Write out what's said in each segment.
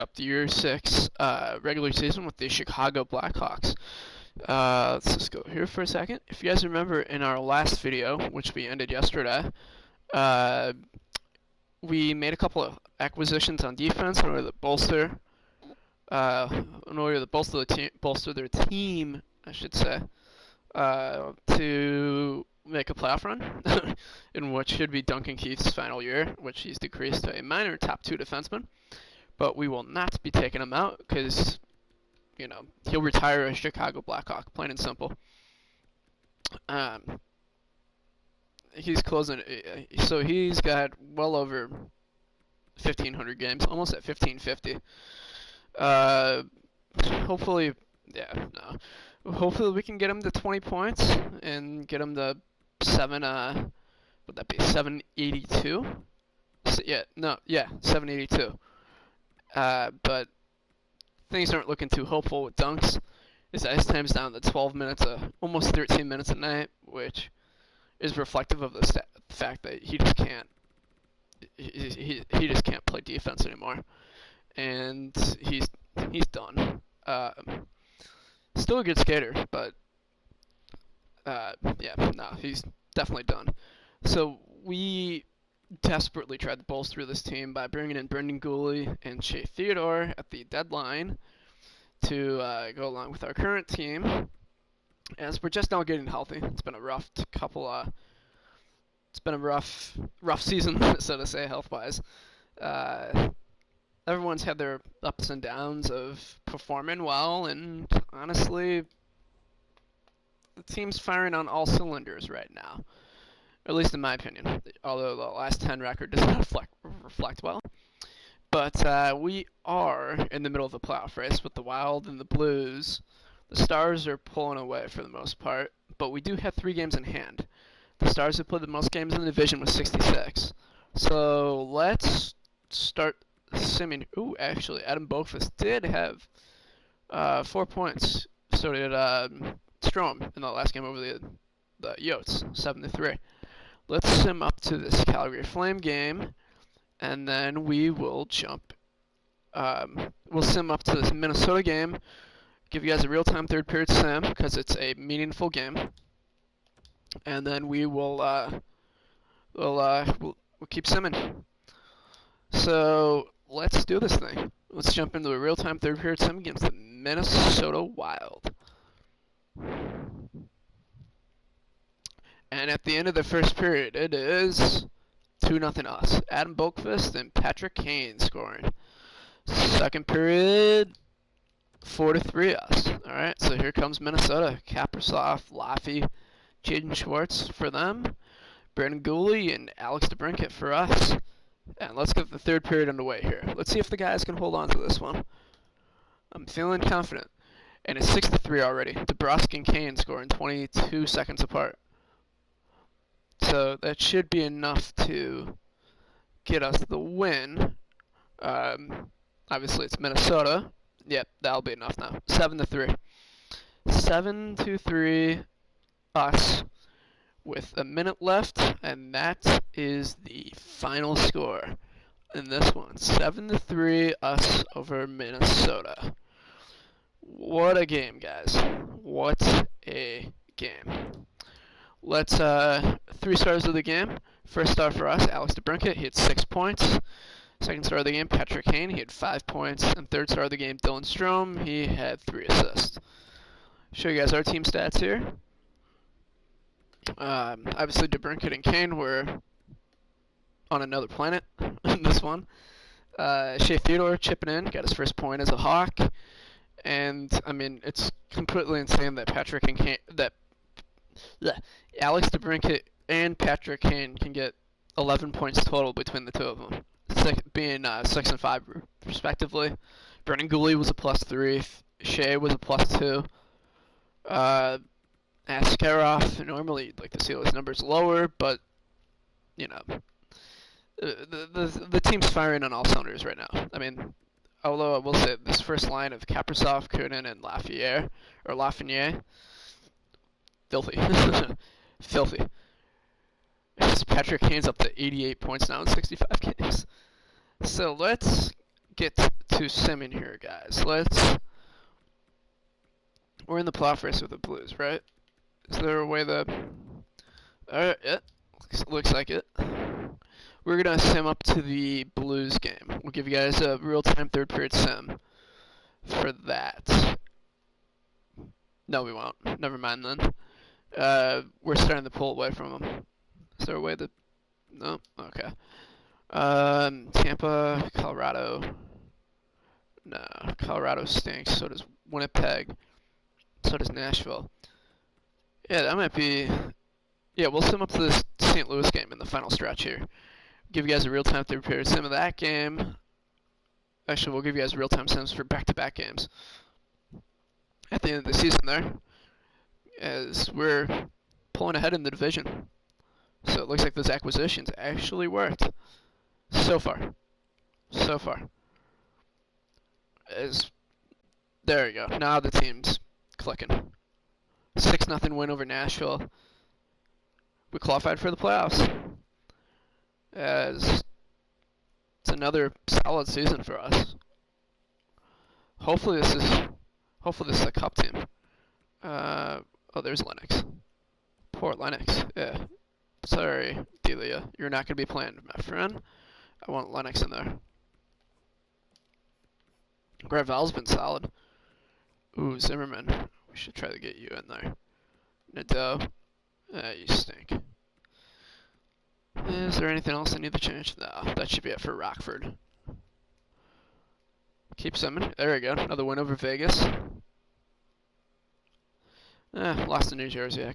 up the year 6 regular season with the Chicago Blackhawks. Let's just go here for a second. If you guys remember in our last video, which we ended yesterday, uh, we made a couple of acquisitions on defense in order to bolster bolster their team, I should say, to make a playoff run in what should be Duncan Keith's final year, which he's decreased to a minor top 2 defenseman. But we will not be taking him out because, he'll retire as Chicago Blackhawk, plain and simple. He's closing, so he's got well over 1,500 games, almost at 1,550. Hopefully, hopefully we can get him to 20 points and get him to 782? 782. But things aren't looking too hopeful with Dunks. His ice time's down to 12 minutes, almost 13 minutes a night, which is reflective of the fact that he just can't. He just can't play defense anymore, and he's done. Still a good skater, but he's definitely done. So we desperately tried to bolster this team by bringing in Brendan Gooley and Shea Theodore at the deadline to go along with our current team, as we're just now getting healthy. It's been a rough rough season, so to say, health-wise. Everyone's had their ups and downs of performing well, and honestly, the team's firing on all cylinders right now. At least in my opinion, although the last 10 record does not reflect well. But we are in the middle of the playoff race with the Wild and the Blues. The Stars are pulling away for the most part, but we do have 3 games in hand. The Stars have played the most games in the division with 66. So let's start simming. Ooh, actually, Adam Boqvist did have 4 points. So did Strome in the last game over the Yotes, 7-3. Let's sim up to this Calgary Flame game, and then we will jump. We'll sim up to this Minnesota game. Give you guys a real-time third period sim because it's a meaningful game, and then we will we'll keep simming. So let's do this thing. Let's jump into a real-time third period sim against the Minnesota Wild. And at the end of the first period, it is 2-0 us. Adam Boqvist and Patrick Kane scoring. Second period, 4-3 us. All right, so here comes Minnesota. Kaprizov, Laffy, Jaden Schwartz for them. Brandon Gooley and Alex DeBrincat for us. And let's get the third period underway here. Let's see if the guys can hold on to this one. I'm feeling confident. And it's 6-3 already. DeBrusk and Kane scoring 22 seconds apart. So that should be enough to get us the win. Obviously, it's Minnesota. Yep, that'll be enough now. 7-3. 7-3 us with a minute left, and that is the final score in this one. 7-3 us over Minnesota. What a game, guys. What a game. Let's 3 stars of the game. First star for us, Alex DeBrincat. He had 6 points. Second star of the game, Patrick Kane. He had 5 points. And third star of the game, Dylan Strome. He had 3 assists. Show you guys our team stats here. Obviously, DeBrincat and Kane were on another planet in this one. Shea Theodore chipping in, got his first point as a Hawk. And, I mean, it's completely insane that Alex DeBrincat and Patrick Kane can get 11 points total between the two of them, being 6 and 5 respectively. Brendan Gooley was a +3. Shea was a +2. Askarov, normally you'd like to see those numbers lower, but the team's firing on all cylinders right now. I mean, although I will say this first line of Kaprizov, Kunin, and Lafreniere, filthy. Filthy. Patrick Kane's up to 88 points now in 65 games. So let's get to simming here, guys. We're in the playoff race with the Blues, right? Is there a way that... Alright, yeah. Looks like it. We're going to sim up to the Blues game. We'll give you guys a real-time third period sim for that. No, we won't. Never mind then. We're starting to pull away from them. Is there a way that... No? Okay. Tampa, Colorado. No, Colorado stinks. So does Winnipeg. So does Nashville. Yeah, that might be... Yeah, we'll sim up to this St. Louis game in the final stretch here. Give you guys a real-time third period sim of that game. Actually, we'll give you guys real-time sims for back-to-back games at the end of the season there, as we're pulling ahead in the division. So it looks like those acquisitions actually worked so far. So far. There you go. Now the team's clicking. 6-0 win over Nashville. We qualified for the playoffs. As it's another solid season for us. Hopefully this is a cup team. Oh, there's Lennox. Poor Lennox. Yeah. Sorry, Delia. You're not going to be playing, my friend. I want Lennox in there. Gravel's been solid. Ooh, Zimmerman. We should try to get you in there. Nadeau. You stink. Is there anything else I need to change? No, that should be it for Rockford. Keep simming. There we go. Another win over Vegas. Lost to New Jersey.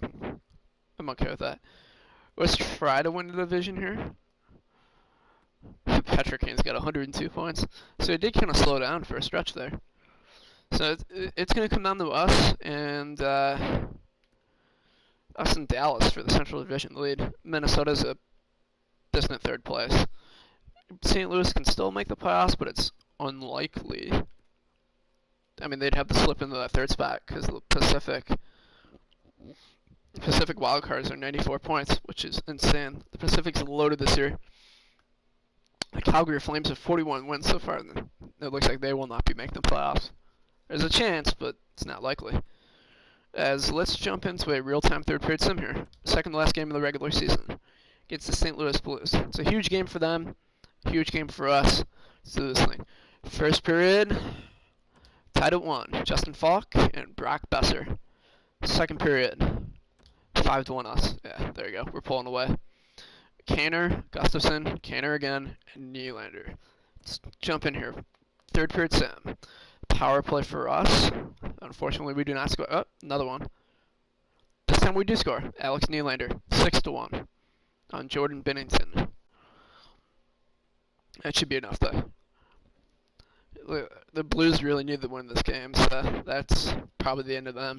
I'm okay with that. Let's try to win the division here. Patrick Kane's got 102 points. So it did kind of slow down for a stretch there. So it's going to come down to us and Dallas for the Central Division lead. Minnesota's a distant third place. St. Louis can still make the playoffs, but it's unlikely. I mean, they'd have to slip into that third spot because the Pacific wildcards are 94 points, which is insane. The Pacific's loaded this year. The Calgary Flames have 41 wins so far, and it looks like they will not be making the playoffs. There's a chance, but it's not likely. Let's jump into a real-time third period sim here. Second to last game of the regular season against the St. Louis Blues. It's a huge game for them, huge game for us. Let's do this thing. First period, tied at 1. Justin Falk and Brock Besser. Second period, 5-1 us. Yeah, there you go. We're pulling away. Kaner, Gustafson, Kaner again, and Nylander. Let's jump in here. Third period sim. Power play for us. Unfortunately, we do not score. Oh, another one. This time we do score. Alex Nylander, 6-1 on Jordan Binnington. That should be enough, though. The Blues really need to win this game, so that's probably the end of them.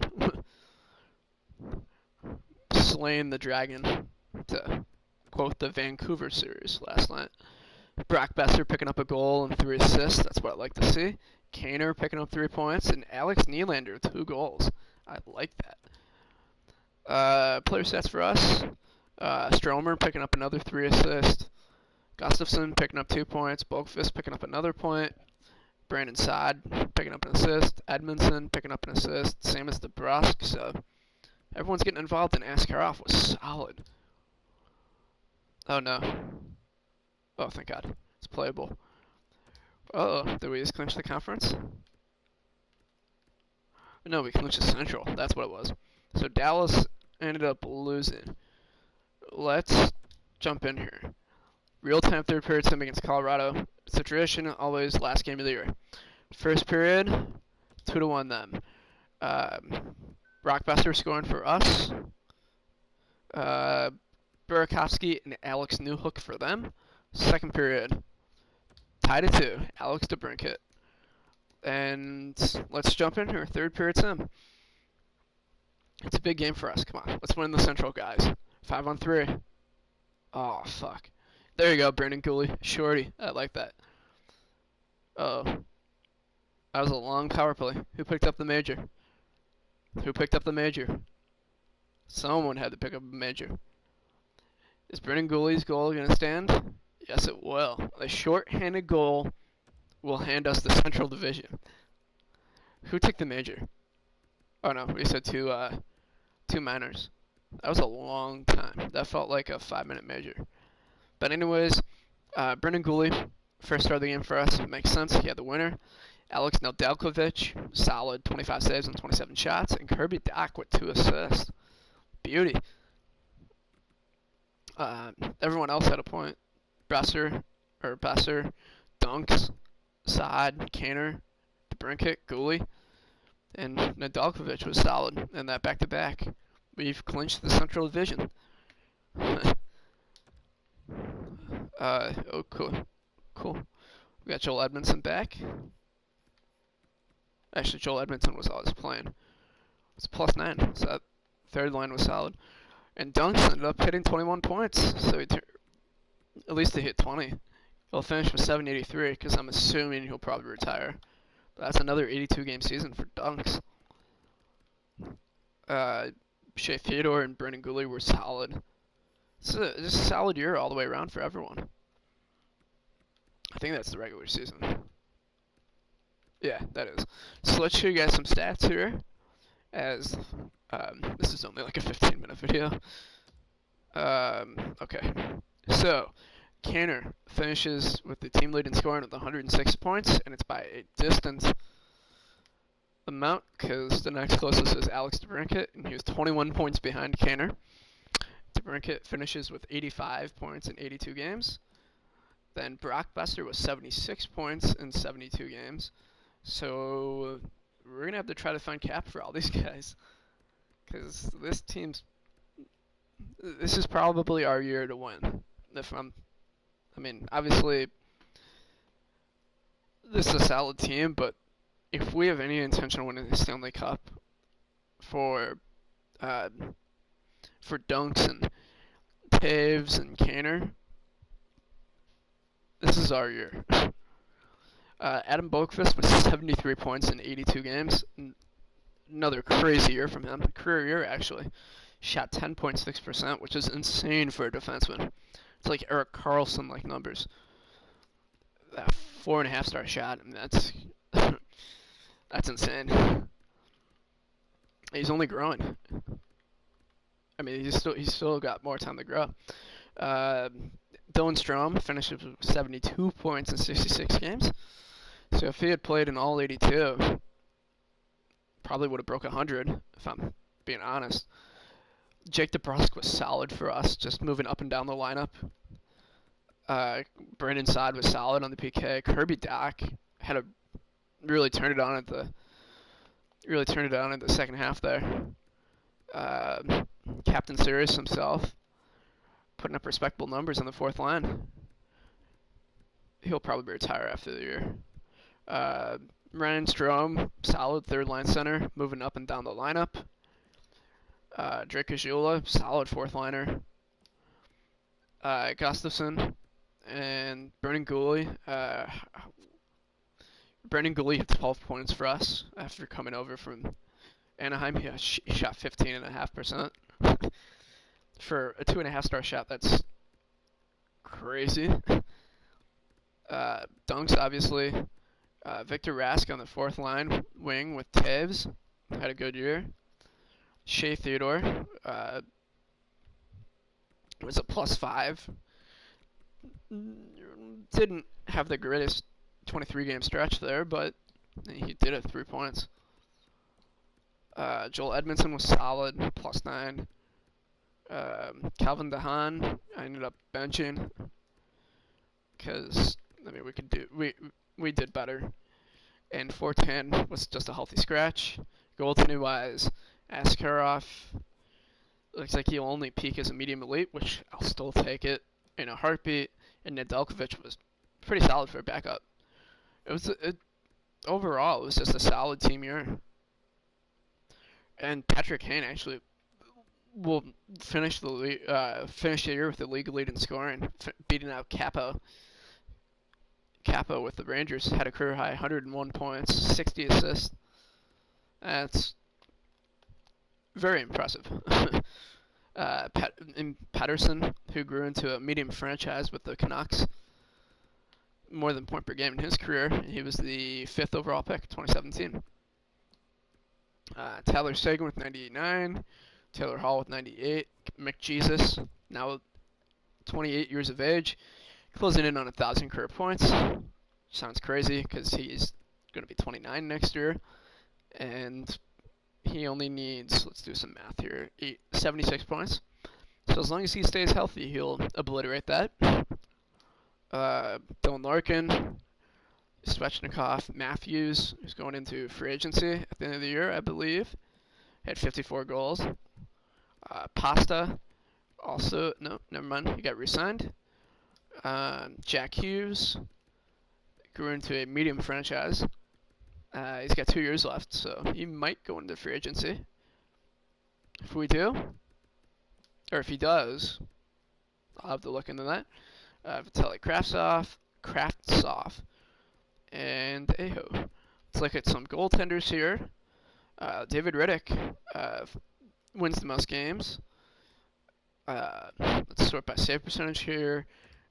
Slaying the Dragon, to quote the Vancouver series last night. Brock Besser picking up a goal and 3 assists. That's what I like to see. Kaner picking up 3 points, and Alex Nylander 2 goals. I like that. Player stats for us. Stromer picking up another 3 assists. Gustafson picking up 2 points. Boqvist picking up another point. Brandon Saad picking up an assist. Edmondson picking up an assist. Same as DeBrusk. So everyone's getting involved, and Askarov was solid. Oh no. Oh, thank God. It's playable. Uh-oh. Did we just clinch the conference? No, we clinched the Central. That's what it was. So Dallas ended up losing. Let's jump in here. Real-time third period sim against Colorado. It's a tradition, always last game of the year. First period, 2-1 them. Brock Besser scoring for us. Burakovsky and Alex Newhook for them. Second period, tied at 2. Alex DeBrincat. And let's jump in here. Third period sim. It's a big game for us. Come on. Let's win the Central, guys. 5-on-3. Oh, fuck. There you go, Brandon Cooley. Shorty. I like that. Uh-oh. That was a long power play. Who picked up the major? Who picked up the major? Someone had to pick up a major. Is Brendan Gooley's goal going to stand? Yes, it will. A short-handed goal will hand us the Central Division. Who took the major? Oh no, we said two minors. That was a long time. That felt like a 5-minute major. But anyways, Brendan Gooley, first start of the game for us. Makes sense. He had the winner. Alex Nedeljkovic, solid 25 saves and 27 shots. And Kirby Dach with 2 assists. Beauty. Everyone else had a point. Besser, Dunks, Saad, Kaner, DeBrincat, Gooley, and Nedeljkovic was solid in that back-to-back. We've clinched the Central Division. Oh, cool. We got Joel Edmondson back. Actually, Joel Edmondson was always playing. It's +9, so that third line was solid. And Dunks ended up hitting 21 points, so at least he hit 20. He'll finish with 783, because I'm assuming he'll probably retire. But that's another 82-game season for Dunks. Shea Theodore and Brendan Gooley were solid. It's a solid year all the way around for everyone. I think that's the regular season. Yeah, that is. So let's show you guys some stats here, as this is only like a 15-minute video. Okay, so Kaner finishes with the team lead in scoring with 106 points, and it's by a distant amount because the next closest is Alex DeBrincat, and he was 21 points behind Kaner. DeBrincat finishes with 85 points in 82 games. Then Brock Besser was 76 points in 72 games. So we're going to have to try to find cap for all these guys, because this is probably our year to win. Obviously, this is a solid team, but if we have any intention of winning the Stanley Cup for Dunks and Taves and Kaner, this is our year. Adam Boqvist with 73 points in 82 games. Another crazy year from him. Career year, actually. Shot 10.6%, which is insane for a defenseman. It's like Erik Karlsson-like numbers. That 4.5-star shot, that's that's insane. He's only growing. He's still got more time to grow. Dylan Strome finished with 72 points in 66 games. So if he had played in all 82, probably would have broke 100, if I'm being honest. Jake DeBrusk was solid for us, just moving up and down the lineup. Brandon Saad was solid on the PK. Kirby Dach had really turned it on in the second half there. Captain Sirius himself putting up respectable numbers on the fourth line. He'll probably retire after the year. Ryan Strome, solid third line center, moving up and down the lineup. Drake Ajula, solid fourth liner. Gustafson and Brendan Gooley. Brendan Gooley hit 12 points for us after coming over from Anaheim. He shot 15.5%. For a 2.5-star shot, that's crazy. Dunks, obviously. Victor Rask on the fourth line wing with Taves. Had a good year. Shea Theodore was a +5. Didn't have the greatest 23-game stretch there, but he did it 3 points. Joel Edmondson was solid, +9. Calvin DeHaan, I ended up benching because we did better. And 410 was just a healthy scratch. Goaltending wise, Askarov looks like he'll only peak as a medium elite, which I'll still take it in a heartbeat. And Nedeljkovic was pretty solid for a backup. Overall, it was just a solid team year. And Patrick Kane actually will finish the year with the league lead in scoring, beating out Capo. Capo with the Rangers had a career high 101 points, 60 assists. That's very impressive. Patterson, who grew into a medium franchise with the Canucks, more than point per game in his career. He was the 5th overall pick, 2017. Tyler Seguin with 98.9, Taylor Hall with 98, McJesus, now 28 years of age, closing in on 1,000 career points. Sounds crazy because he's going to be 29 next year, and he only needs, let's do some math here, 76 points. So as long as he stays healthy, he'll obliterate that. Dylan Larkin, Svechnikov, Matthews, who's going into free agency at the end of the year, I believe, had 54 goals. Pasta, also, no, never mind, he got re-signed. Jack Hughes grew into a medium franchise. He's got 2 years left, so he might go into free agency. If we do, or if he does, I'll have to look into that. Vitaly Kravtsov, and Aho. Let's look at some goaltenders here. David Riddick wins the most games. Let's sort by save percentage here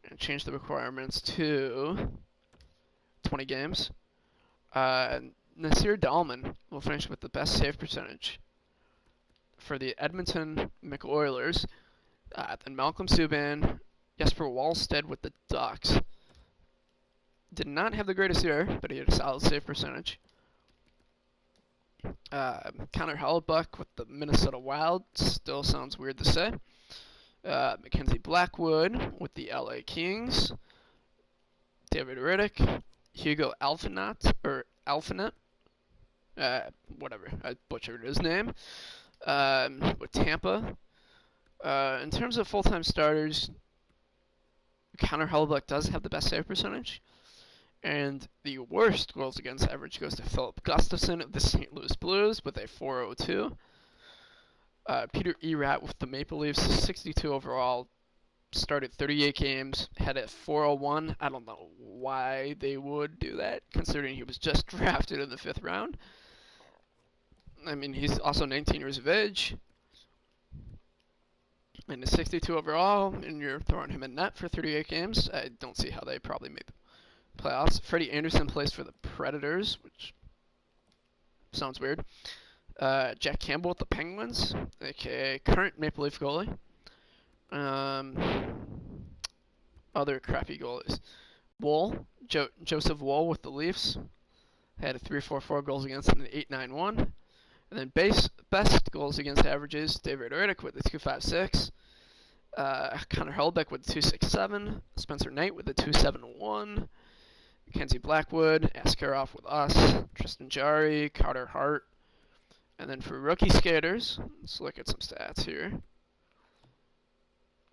and change the requirements to 20 games. Nasir Dahlman will finish with the best save percentage for the Edmonton McOilers. Then Malcolm Subban, Jesper Wallstedt with the Ducks. Did not have the greatest year, but he had a solid save percentage. Connor Hellebuck with the Minnesota Wild. Still sounds weird to say. Mackenzie Blackwood with the LA Kings. David Riddick. Hugo Alphanet, whatever, I butchered his name, with Tampa. In terms of full-time starters, Connor Hellebuck does have the best save percentage, and the worst goals against average goes to Philip Gustafson of the St. Louis Blues with a 402. Peter Erat with the Maple Leafs, 62 overall, started 38 games, had a 401. I don't know why they would do that, considering he was just drafted in the 5th round. I mean, he's also 19 years of age, and a 62 overall, and you're throwing him in net for 38 games. I don't see how they probably made the playoffs. Freddie Anderson plays for the Predators, which sounds weird. Jack Campbell with the Penguins, aka current Maple Leaf goalie. Other crappy goalies. Joseph Woll with the Leafs had a 3.44 goals against and an 8.91. And then best goals against averages, David Riddick with a 2.56. Connor Hellebuck with a 2.67. Spencer Knight with a 2.71. Mackenzie Blackwood, Askarov with us, Tristan Jarry, Carter Hart. And then for rookie skaters, let's look at some stats here.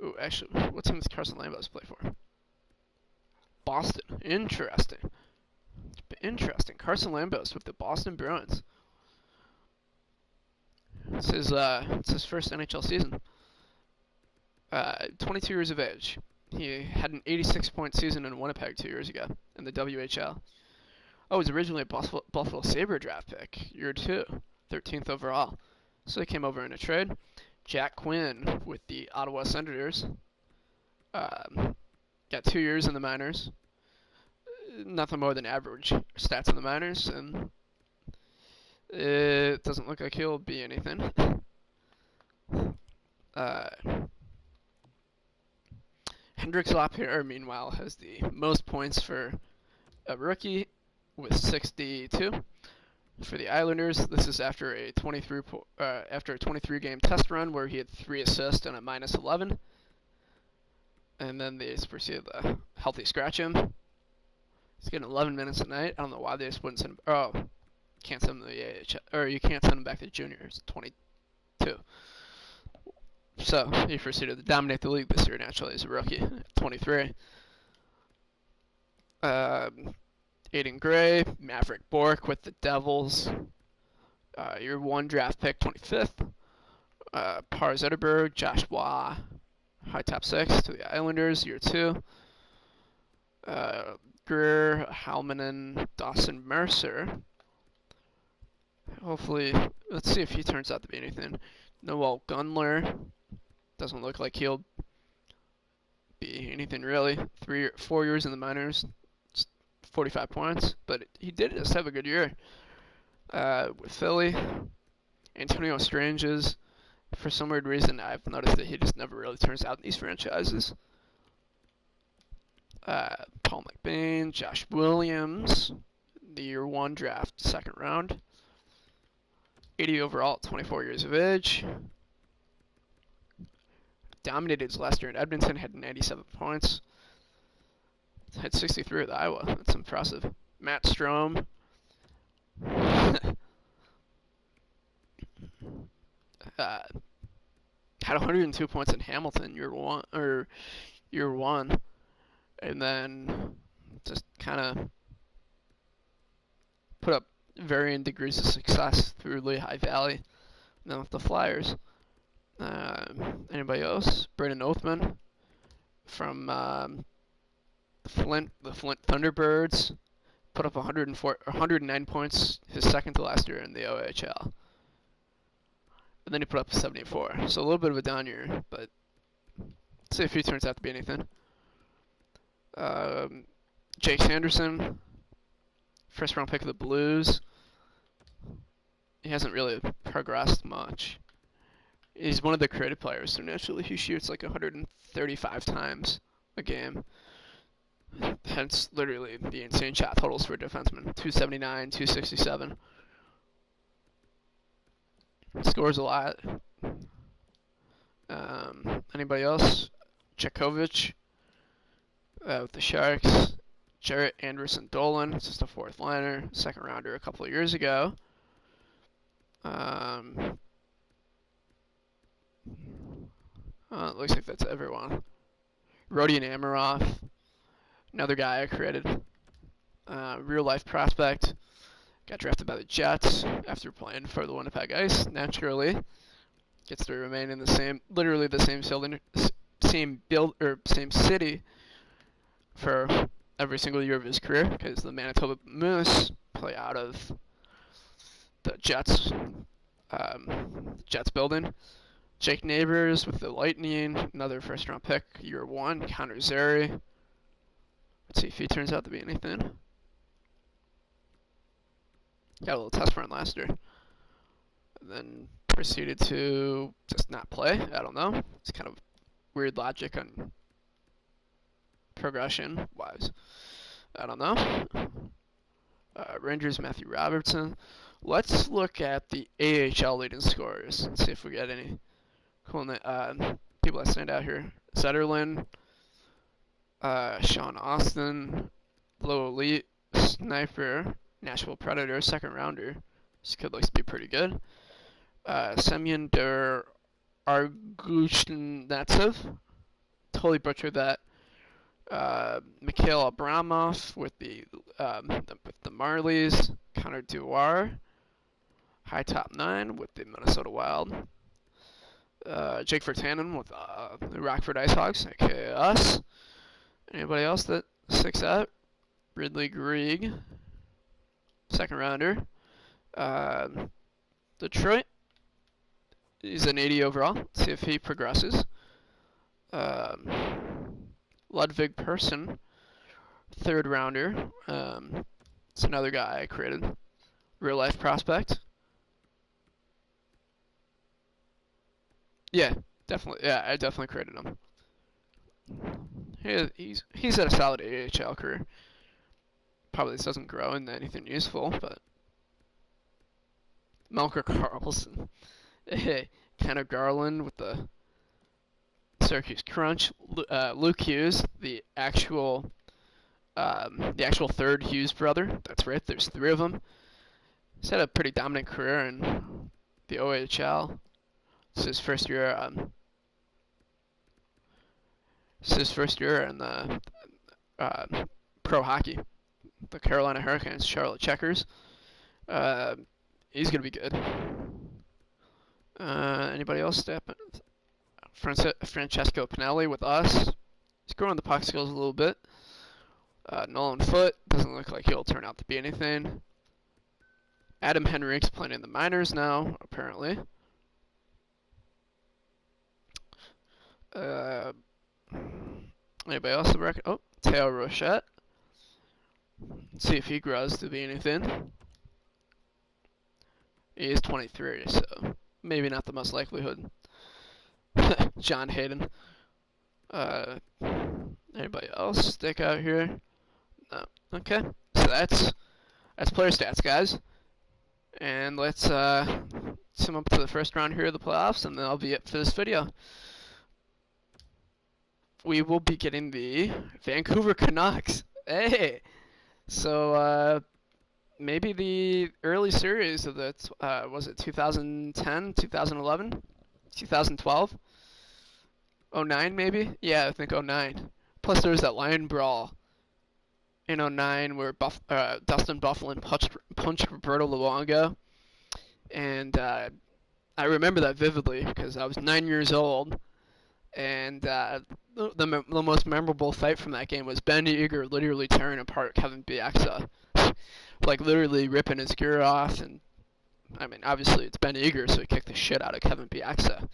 Ooh, actually, what team does Carson Lambos play for? Boston. Interesting. Carson Lambos with the Boston Bruins. It's his first NHL season. 22 years of age. He had an 86-point season in Winnipeg 2 years ago in the WHL. Oh, he was originally a Buffalo Sabre draft pick, year 2, 13th overall. So he came over in a trade. Jack Quinn with the Ottawa Senators. Got 2 years in the minors. Nothing more than average stats in the minors, and it doesn't look like he'll be anything. Hendrix Lapierre, meanwhile, has the most points for a rookie with 62. For the Islanders, this is after a 23 game test run where he had 3 assists and a -11. And then they just proceeded to healthy scratch him. He's getting 11 minutes a night. I don't know why they just wouldn't send him. Oh, can't send him to the AHL, or you can't send him back to juniors. 22. So he proceeded to dominate the league this year naturally as a rookie at 23. Aiden Gray, Maverick Bork with the Devils. Year 1 draft pick, 25th. Par Zetterberg, Josh Waugh, high top 6 to the Islanders, year 2. Greer, Halmanen, Dawson Mercer. Hopefully, let's see if he turns out to be anything. Noel Gunler. Doesn't look like he'll be anything really. 4 years in the minors. 45 points, but he did just have a good year. With Philly, Antonio Stranges, for some weird reason, I've noticed that he just never really turns out in these franchises. Paul McBain, Josh Williams, the year 1 draft, 2nd round. 80 overall, 24 years of age. Dominated his last year in Edmonton, had 97 points. Had 63 with Iowa. That's impressive. Matt Strome. Had 102 points in Hamilton year one, and then just kind of put up varying degrees of success through Lehigh Valley. And then with the Flyers. Anybody else? Braden Oathman from the Flint Thunderbirds put up 109 points, his second to last year in the OHL. And then he put up 74. So a little bit of a down year, but let's see if he turns out to be anything. Jake Sanderson, first round pick of the Blues. He hasn't really progressed much. He's one of the creative players, so naturally he shoots like 135 times a game. Hence, literally, the insane shot totals for a defenseman. 279, 267. Scores a lot. Anybody else? Jakovic with the Sharks. Jarrett Anderson Dolan, just a 4th liner, 2nd rounder a couple of years ago. It looks like that's everyone. Rodion Amarov, another guy I created. Real life prospect. Got drafted by the Jets after playing for the Winnipeg Ice. Naturally, gets to remain in literally the same city for every single year of his career, because the Manitoba Moose play out of the Jets building. Jake Neighbors with the Lightning, another 1st-round pick, year 1. Connor Zary. Let's see if he turns out to be anything. Got a little test run last year. And then proceeded to just not play. I don't know. It's kind of weird logic on progression-wise. I don't know. Rangers, Matthew Robertson. Let's look at the AHL leading scorers and see if we get any cool people that stand out here. Zetterlund, Sean Austin, Low Elite, Sniper, Nashville Predator, 2nd rounder. This kid looks to be pretty good. Semyon Argushnetsev, totally butchered that. Mikhail Abramov with the Marlies. Connor Dewar, high top 9 with the Minnesota Wild. Jake Virtanen with the Rockford IceHogs, aka us. Anybody else that sticks out? Ridley Grieg, 2nd rounder. Detroit, he's an 80 overall. Let's see if he progresses. Ludwig Persson, 3rd rounder. It's another guy I created. Real life prospect. Yeah, definitely. Yeah, I definitely created him. He's had a solid AHL career. Probably this doesn't grow into anything useful, but Melker Carlson, Connor Garland with the Syracuse Crunch, Luke Hughes, the actual 3rd Hughes brother. That's right. There's 3 of them. He's had a pretty dominant career in the OHL. It's his first year. It's his first year in the pro hockey. The Carolina Hurricanes, Charlotte Checkers. He's gonna be good. Anybody else step in? Francesco Pinelli with us. He's growing the puck skills a little bit. Nolan Foote doesn't look like he'll turn out to be anything. Adam Henrique's playing in the minors now, apparently. Anybody else? Oh, Teo Rochette. Let's see if he grows to be anything. He is 23, so maybe not the most likelihood. John Hayden. Uh, Anybody else stick out here? No. Okay. So that's player stats, guys. And let's sum up to the first round here of the playoffs, and that'll be it for this video. We will be getting the Vancouver Canucks. Hey! So, maybe the early series of the, was it 2010, 2011, 2012? 09 maybe? Yeah, I think 09. Plus there was that line brawl in 09 where Dustin Byfuglien punched Roberto Luongo. And I remember that vividly because I was 9 years old. And the most memorable fight from that game was Ben Eager literally tearing apart Kevin Bieksa. Like literally ripping his gear off. And I mean, obviously it's Ben Eager, so he kicked the shit out of Kevin Bieksa.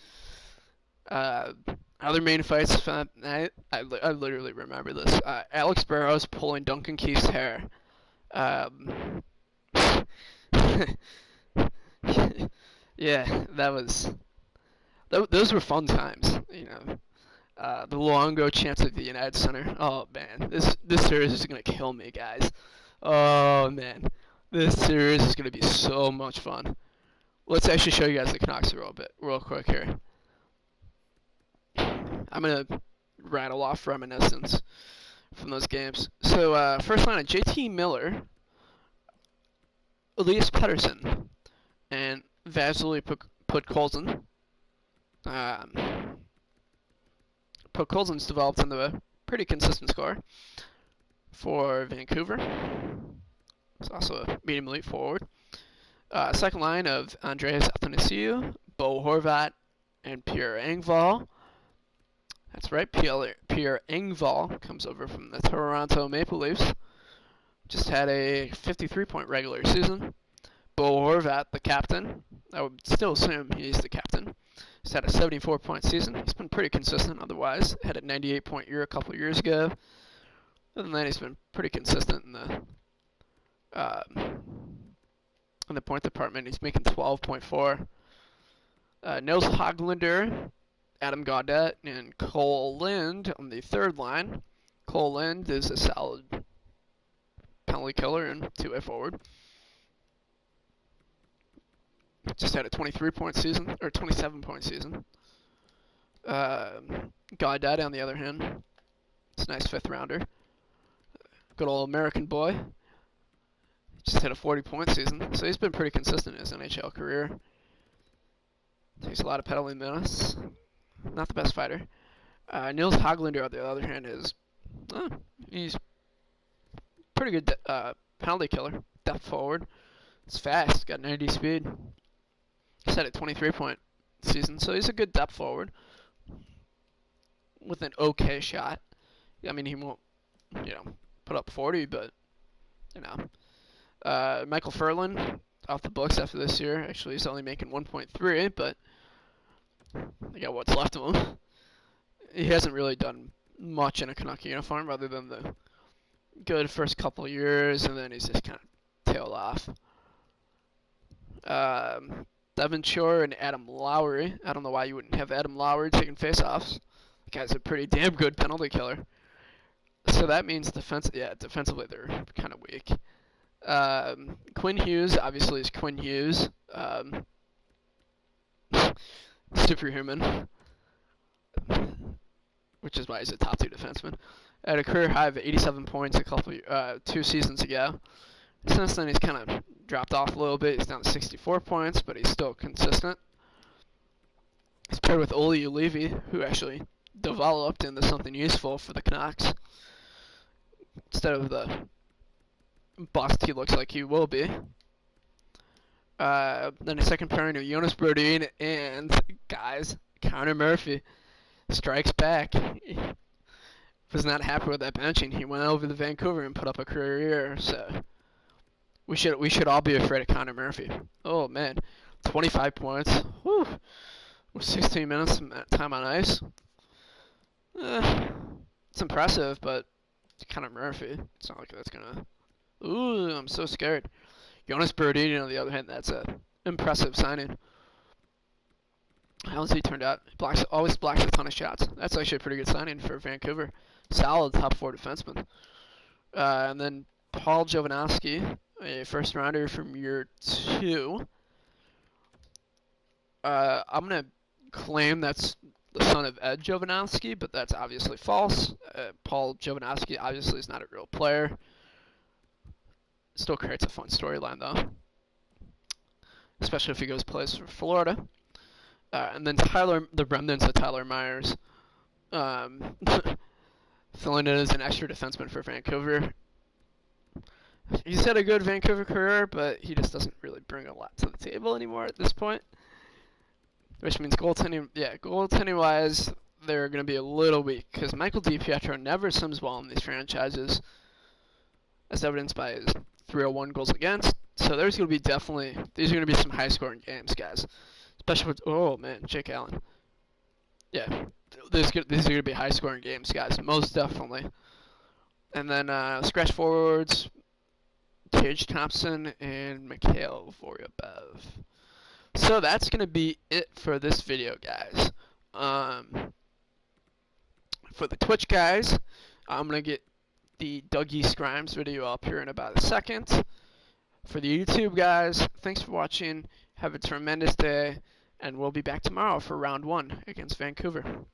Other main fights from that night, I literally remember this. Alex Burrows pulling Duncan Keith's hair. Yeah, those were fun times, you know. The Luongo chance at the United Center. Oh man, this series is gonna kill me, guys. Oh man, this series is gonna be so much fun. Let's actually show you guys the Canucks real quick here. I'm gonna rattle off reminiscence from those games. So first line of JT Miller, Elias Pettersson, and Vasily Podkolzin. Podkolzin's developed into a pretty consistent scorer for Vancouver. He's also a medium elite forward. Second line of Andreas Athanasiou, Bo Horvat, and Pierre Engvall. That's right, Pierre Engvall comes over from the Toronto Maple Leafs. Just had a 53-point regular season. Bo Horvat, the captain. I would still assume he's the captain. He's had a 74-point season. He's been pretty consistent otherwise. Had a 98-point year a couple years ago. Other than that, he's been pretty consistent in the point department. He's making 12.4. Nils Hoglander, Adam Gaudette, and Cole Lind on the third line. Cole Lind is a solid penalty killer and two-way forward. Just had a 23-point season, or 27-point season. Gaudette, on the other hand, it's a nice fifth-rounder. Good old American boy. Just had a 40-point season, so he's been pretty consistent in his NHL career. Takes a lot of penalty minutes. Not the best fighter. Nils Hoglander, on the other hand, he's pretty good penalty killer. Depth forward. It's fast. Got 90 speed. He's had a 23-point season, so he's a good depth forward with an okay shot. I mean, he won't, put up 40, but, Michael Furlan, off the books after this year. Actually, he's only making 1.3, but I got what's left of him. He hasn't really done much in a Canuck uniform other than the good first couple of years, and then he's just kind of tailed off. Devin Shore and Adam Lowry. I don't know why you wouldn't have Adam Lowry taking faceoffs. The guy's a pretty damn good penalty killer. So that means defensively they're kind of weak. Quinn Hughes, obviously, is Quinn Hughes. Superhuman. Which is why he's a top 2 defenseman. At a career high of 87 points 2 seasons ago. Since then, he's kind of dropped off a little bit. He's down to 64 points, but he's still consistent. He's paired with Olli Juolevi, who actually developed into something useful for the Canucks. Instead of the bust he looks like he will be. Then a second pairing of Jonas Brodin and, guys, Connor Murphy strikes back. Was not happy with that benching. He went over to Vancouver and put up a career year, so we should all be afraid of Connor Murphy. Oh man, 25 points. Whew. With 16 minutes time on ice. It's impressive, but Connor Murphy. It's not like that's gonna Ooh, I'm so scared. Jonas Brodin, on the other hand, that's a impressive signing. How's he turned out? Always blocks a ton of shots. That's actually a pretty good signing for Vancouver. Solid top four defenseman. And then Paul Jovanovski, a first rounder from year 2. I'm going to claim that's the son of Ed Jovanovski, but that's obviously false. Paul Jovanovski obviously is not a real player. Still creates a fun storyline, though, especially if he goes plays for Florida. And then the remnants of Tyler Myers, filling in as an extra defenseman for Vancouver. He's had a good Vancouver career, but he just doesn't really bring a lot to the table anymore at this point. Which means goaltending-wise, they're going to be a little weak, because Michael DiPietro never swims well in these franchises, as evidenced by his 301 goals against. So these are going to be some high-scoring games, guys. Especially with, Jake Allen. Yeah, these are going to be high-scoring games, guys, most definitely. And then scratch forwards, Tage Thompson and Mikhail Vorobyev. So that's going to be it for this video, guys. For the Twitch guys, I'm going to get the Dougie Scrimes video up here in about a second. For the YouTube guys, thanks for watching. Have a tremendous day, and we'll be back tomorrow for round 1 against Vancouver.